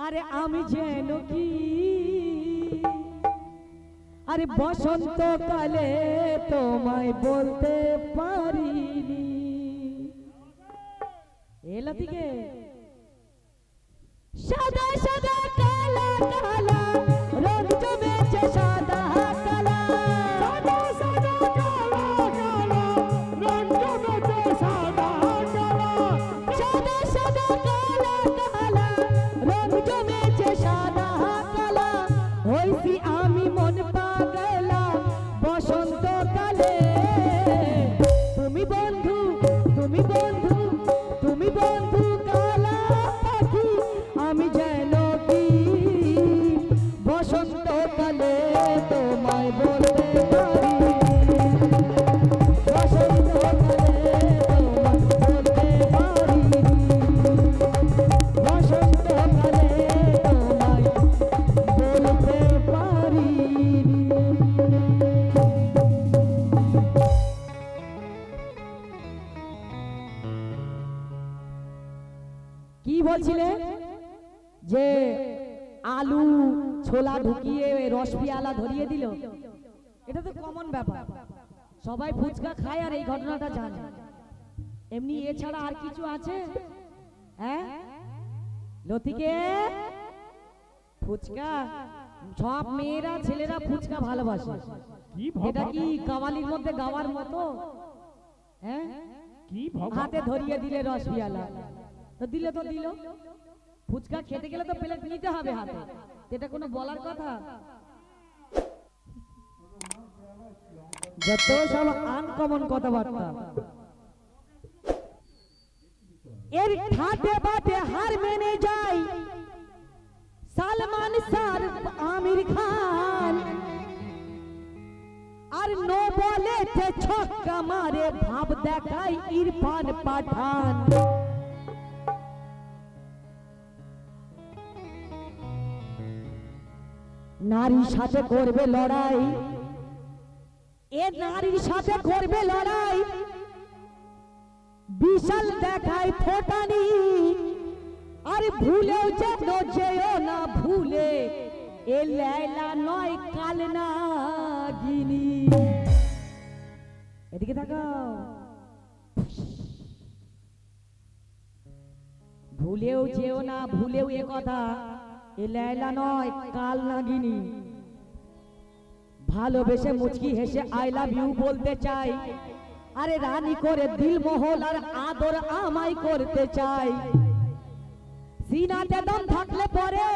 আরে আমি যেন কি আরে বসন্তকালে তোমায় বলতে পারিনি। এলো দিকে সাদা সাদা কালা কালা রং জমেছে সাদা কালা, সাদা সাদা কালা কালা রং জমেছে সাদা কালা, সাদা সাদা কালা কালা রং জমেছে সাদা কালা। হইছি আমি মন পাগলা বসন্তকালে, তুমি বন্ধু তুমি বন্ধু তুমি বন্ধু কালা পাখি আমি যেন কি বসন্তকালে তোমায় বলতে পারি, বসন্তকালে তোমায় বলতে পারি, বসন্তকালে তোমায় বলতে পারি। কি বলছিলে যে আলু ছোলা ঢুকিয়ে রস পিয়ালা ধরিয়ে দিল? এটা তো কমন ব্যাপার, সবাই ফুচকা খায় আর এই ঘটনাটা জানে। এমনি এছাড়া আর কিছু আছে? হ্যাঁ লতিকে ফুচকা সব মেয়েরা ছেলেরা ফুচকা ভালোবাসে। কি এটা কি কাওয়ালির মধ্যে গাওয়ার মতো? হ্যাঁ কি হাতে ধরিয়ে দিলে রস পিয়ালা, তো দিলে তো দিল। ফুচকা খেতে গেলে তো প্লেট নিতে হবে হাতে, এটা কোনো বলার কথা? যত সব আনকমন কথাবার্তা, এর ঠাটে বাটে হার মেনে যায় সালমান শাহ আমির খান, আর নো বলেতে ছক্কা মারে ভাব দেখায় ইরফান পাঠান। নারীর সাথে করবে লড়াই, এ নারীর সাথে করবে লড়াই, বিশাল দেখায় ফোটানি। আর ভুলেও যেন যেও না ভুলে এ লায়লা নয় কাল নাগিনী। এদিকে তাকাও, ভুলেও যেও না ভুলেও এ কথা, এ লায়লা নয় কাল নাগিনী। ভালোবেসে মুচকি হেসে আই লাভ ইউ বলতে চাই, আরে রানী করে দিল মহল আর আদর আমায় করতে চাই। সিনাতে দম থাকলে পরে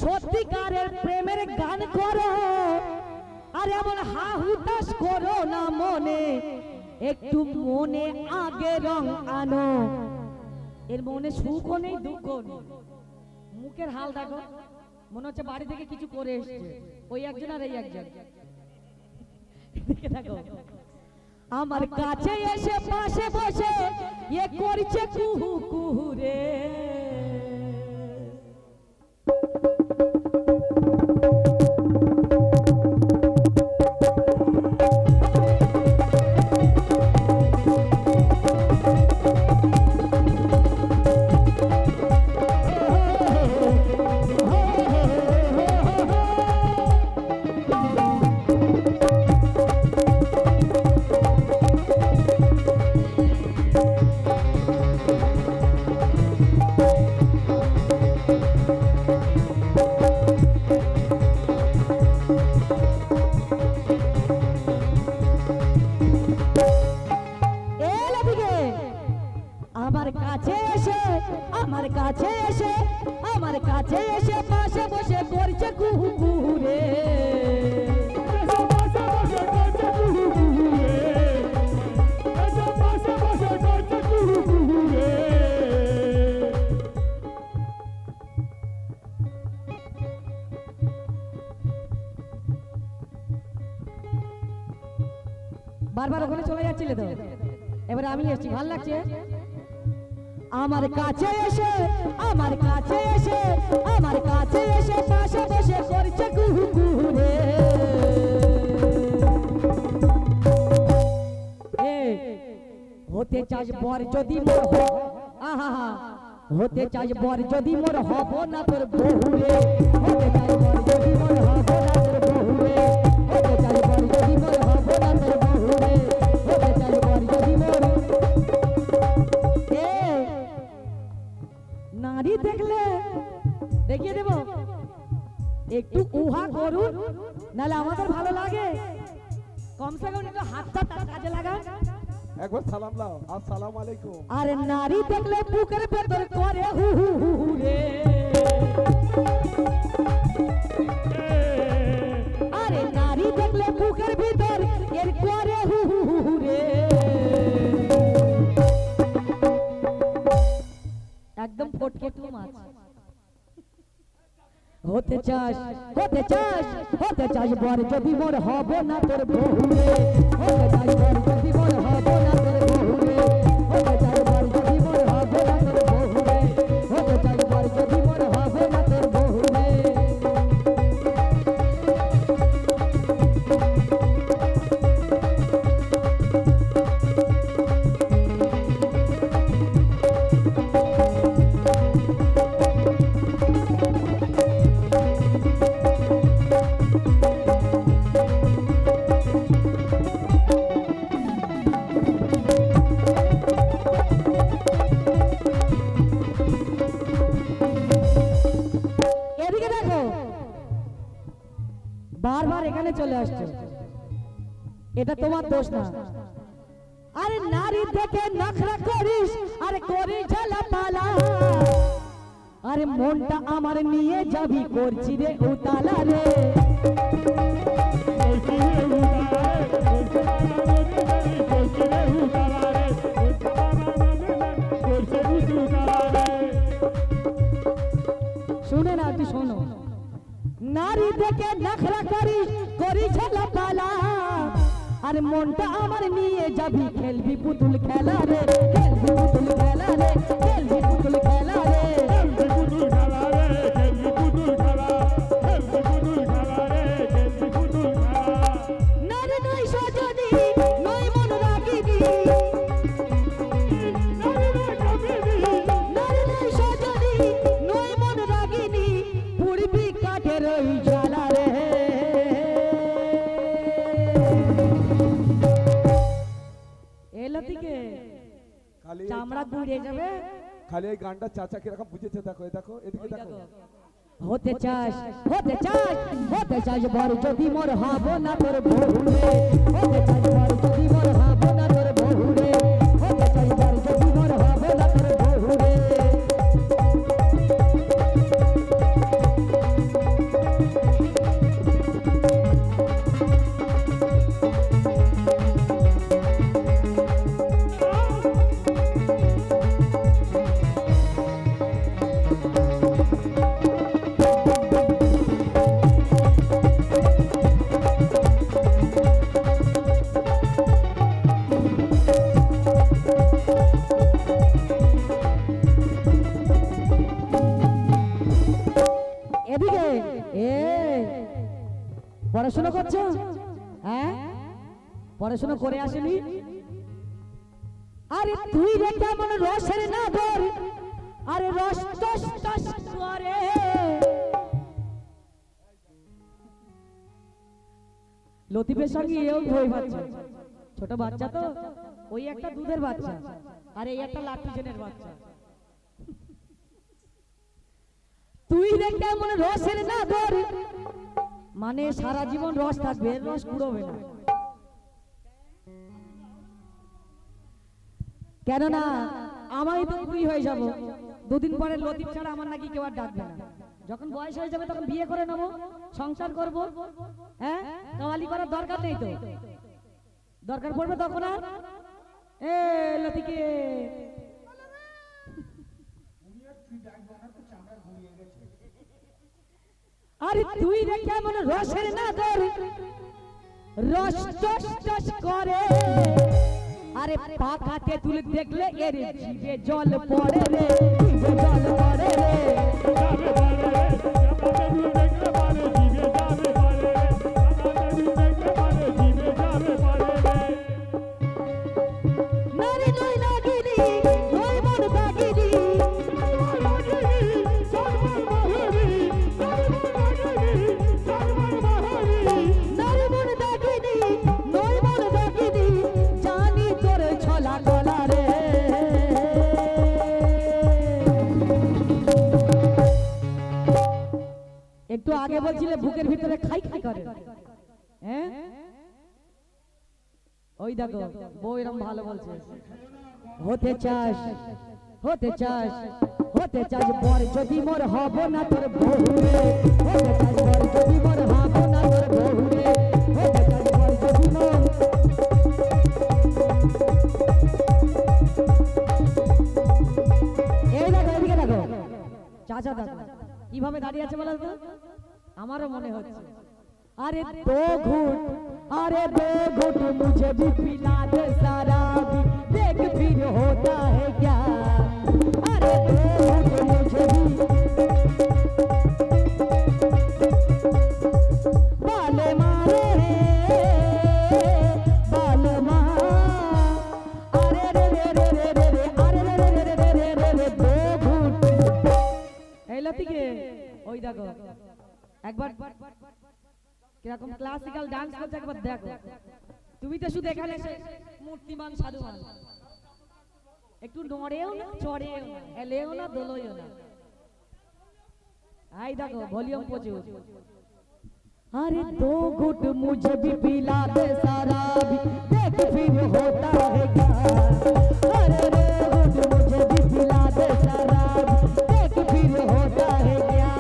সত্যিকারের প্রেমের গান করো, আর এমন হা হুতাশ করো না মনে, একটু মনে আগে রং আনো। এর মনে সুখও নেই দুঃখও নেই, মুখের হাল দেখো, মনে হচ্ছে বাড়ি থেকে কিছু করে এসছে। ওই একজন আর এই একজন দেখো, আমার কাছে এসে পাশে বসে এ করছে কুহু কুহু রে। আমার কাছে এসে আমার কাছে এসে আমার কাছে এসে পাশে বসে করছে কুহু কুহু রে। বারবার ওখানে চলে যাচ্ছিলে তো, এবারে আমি এসেছি, ভালো লাগছে। আমার কাছে এসে আমার কাছে এসে আমার কাছে এসে পাশে বসে করছে কুহু কুহু রে। হতে চাস বর যদি মোর, আহা হতে চাই বর যদি মোর হব না তোর বহুরে হতে চাই বর যদি মোর হব না তোর বহুরে হতে চাই বর যদি মোর হব না তোর বহুরে হতে চাই বর যদি মোর এ নারী দেখলে দেখিয়ে দেব একটু উহা করুন নাহলে আমাদের ভালো লাগে কমসে কম একটু হাতটা কাজে লাগান একবার সালাম লাও আসসালামু আলাইকুম আরে নারী দেখলে বুকের ভেতর করে হু হু হু হু রে আরে নারী দেখলে বুকের ভিতর এর করে হু হু হু হু রে একদম ফটকে টু মাছ হতে চাস বর যদি মোর হব না তোর বহুরে হতে চাস বর যদি মোর হব না তোর বহুরে হতে চাস বর যদি মোর হব না তোর বহুরে হতে চাস বর যদি মোর হব না তোর বহুরে বারবার এখানে চলে আসছে এটা তোমার দোষ না আরে নারী দেখে নখরা করিস আরে করিস ঝালাপালা আরে মনটা আমার নিয়ে যাবি করছি রে উতালা রে শুনে না তুই শোনো নারী দেখে নখরা করিস করিস ঝালাপালা আরে মনটা আমার নিয়ে যাবি খেলবি পুতুল খেলা রে খেলবি পুতুল খেলা রে খেলবি পুতুল খেলা রে নারী নয় সজনী নয় মন রাগিনী নারী নয় সজনী নয় মন রাগিনী পুরবি কাঠের ওই জ্বালা রে এলতিকে খালি চামড়া পুড়ে যাবে খালি এই গানটা চাচা কিরকম বুঝেছে দেখো এই দেখো এদিকে দেখো হতে চাস বর যদি মোর হব না তোর বহুরে হতে চাস বর যদি মোর হব না তোর বহুরে হতে চাস বর যদি মোর হব না তোর বহুরে এদিকে পড়াশোনা করছো হ্যাঁ পড়াশোনা করে আসেনি আরে তুই রে কেমন রসের না ধর আরে রস টস টস করে লতিফের সঙ্গে এও ভয় পাচ্ছে ছোট বাচ্চা তো ওই একটা দুধের বাচ্চা আর এই একটা লাট্টুজেনের বাচ্চা তুই রে কেমন রসের না ধর মানে সারা জীবন রস থাকবে রস কুড়োবে না কেননা আমি তো ফ্রি হয়ে যাব দুদিন পরে লতিফ ছাড়া আমার নাকি কেউ আর ডাকবে না যখন বয়স হয়ে যাবে তখন বিয়ে করে নেব সংসার করব হ্যাঁ কাওয়ালি করার দরকার নেই তো দরকার পড়বে তখন আর এ লতিকে আরে তুই রে কেমন রসের না ধর রস টস টস করে আরে পাকাতে তুলে দেখলে এর জিভে জল পড়ে রে জিভে জল পড়ে রে নারী নয় নাগিনী নয় মন দাগিনী আগে বলছিলে বুকের ভিতরে খাই খাই করে, হ্যাঁ ওই দেখো বউ এরকম ভালো বলছে। হতে চাস হতে চাস হতে চাস বর যদি মোর হব না তোর বউ রে, হতে চাস বর যদি মোর হব না তোর বউ রে, হতে চাস বর যদি মোর। এই দেখো এদিকে দেখো চাচা দেখো কিভাবে দাঁড়িয়ে আছে বলো তো, আমারও মনে হচ্ছে। अरे दो घूट अरे दो घूट मुझे भी पिला दे शराबी, देख फिर होता है क्या। अरे दो घूट मुझे भी बाल मारे बाल मार, अरे रे रे रे रे रे रे अरे रे रे रे रे रे रे रे दो घूट। এই লতিকে ওই দেখো একবার কিরকম ক্লাসিক্যাল ডান্স করছে একবার দেখো। তুমি তো শুধু এখানে এসে মূর্তিমান সাধুমান, একটু নড়েও না চড়েও না হেলেও না দোলইও না। আই দেখো ভলিউম প্রচুর। अरे दो घुट मुझे भी पिला दे शराबी, देख फिर होता है क्या। अरे दो घुट मुझे भी पिला दे शराबी, देख फिर होता है क्या।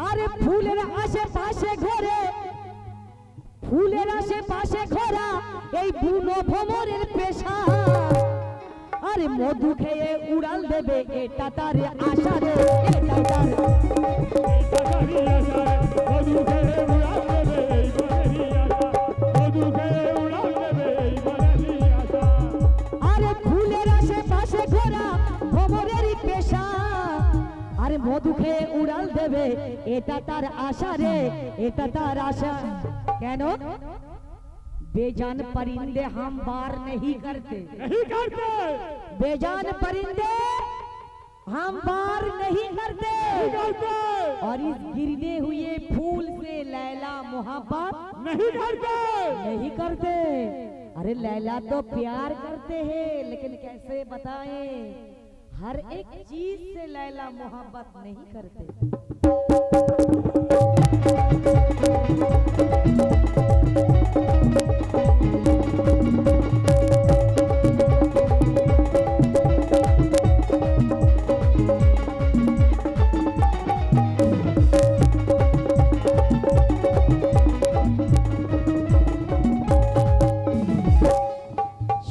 আরে ফুলের আশেপাশে ঘোরে ফুলের আশেপাশে ঘোরা এই বুনো ভ্রমরের পেশা। আরে মধু খেয়ে উড়াল দেবে এটা তার আশা রে, এটা তার আরে ফুলের আশেপাশে ঘোরা ভ্রমরের পেশা। আরে মধু খেয়ে উড়াল দেবে এটা তার আশা রে, এটা তার আশা। কেন बेजान परिंदे हम बार नहीं करते, बेजान परिंदे हम बार नहीं करते, और इस गिरने हुए फूल से लैला मोहब्बत नहीं करते। अरे लैला तो प्यार करते हैं, लेकिन कैसे बताएं, हर एक चीज से लैला मोहब्बत नहीं करते।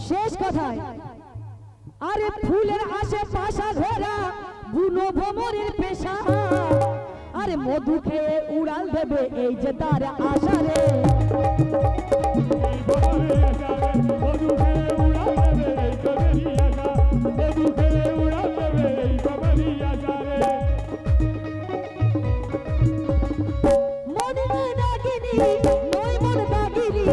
शेष कथाय আরে ফুলের আশেপাশে ঘোরা বুনো ভ্রমরের পেশা। আরে মধু খেয়ে উড়াল দেবে এই যে তার আশা রে। মনে দাগিনী নয় মন দাগিনী,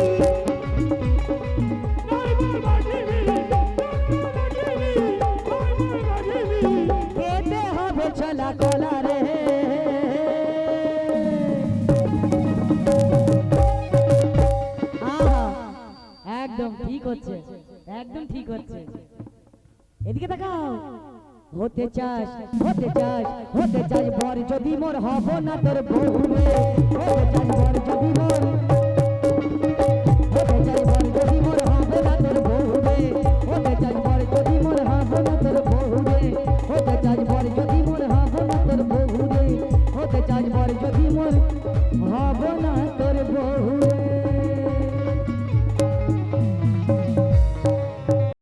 খেতে হবে চলা কলা রে। আহা একদম ঠিক হচ্ছে, একদম ঠিক হচ্ছে। এদিকে তাকাও। হতে চাস হতে চাস হতে চাস বর যদি মোর হব না তোর বউ রে, হতে চাস বর যদি মোর, হতে চাস বর যদি মোর হব না তোর বউ রে, হতে চাস বর যদি মোর হব না তোর বউ রে, হতে চাস বর যদি মোর হব না তোর বউ রে, হতে চাস বর পর যদি মোর হব না তোর বহু